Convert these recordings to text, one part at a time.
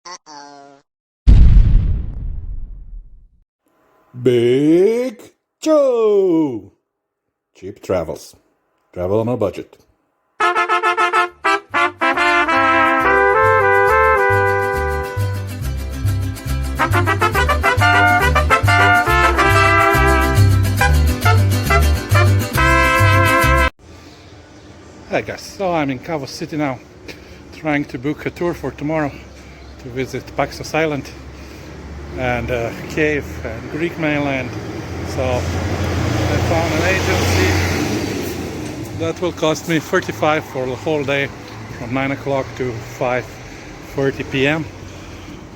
Uh-oh. Big Joe! Cheap travels. Travel on a budget. Hi guys, so I'm in Kavos city now, trying to book a tour for tomorrow to visit Paxos Island and cave and Greek mainland. So I found an agency that will cost me 35 for the whole day from 9 o'clock to 5:30 p.m.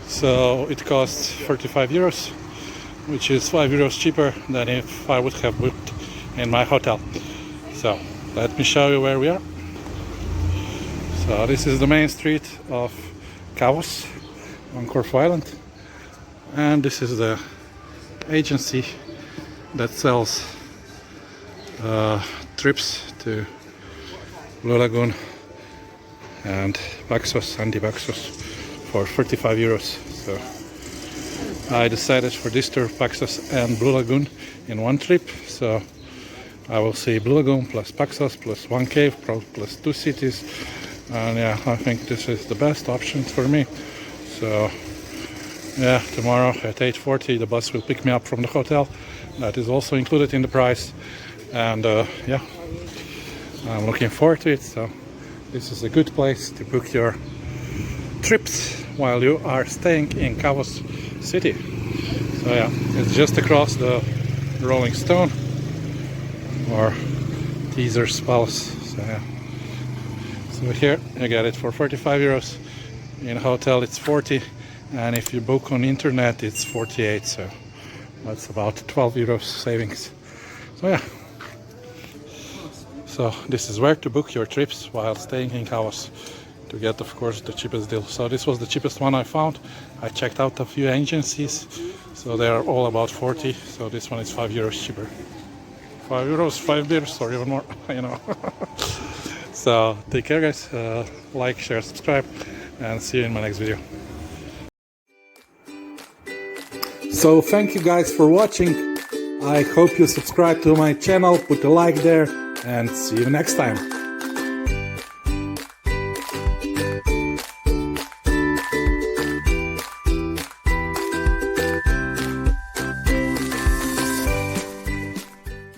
So it costs 35 euros, which is 5 euros cheaper than if I would have booked in my hotel. So let me show you where we are. So this is the main street of Kavos on Corfu Island, and this is the agency that sells trips to Blue Lagoon and Paxos, Paxos for 35 euros. So I decided for this tour Paxos and Blue Lagoon in one trip. So I will see Blue Lagoon plus Paxos plus one cave plus two cities, and yeah, I think this is the best option for me. So yeah, tomorrow at 8:40 the bus will pick me up from the hotel. That is also included in the price, and yeah, I'm looking forward to it. So this is a good place to book your trips while you are staying in Kavos city. So yeah, it's just across the Rolling Stone or Caesar's Palace. So yeah, so here you get it for 35 euros. In a hotel it's 40, and if you book on internet it's 48. So that's about 12 euros savings. So yeah, so this is where to book your trips while staying in Kavos to get, of course, the cheapest deal. So this was the cheapest one I found. I checked out a few agencies, so they are all about 40. So this one is 5 euros cheaper. 5 euros, 5 beers, or even more, you know. So take care guys, like, share, subscribe, and see you in my next video. So thank you guys for watching. I hope you subscribe to my channel, put a like there, and see you next time.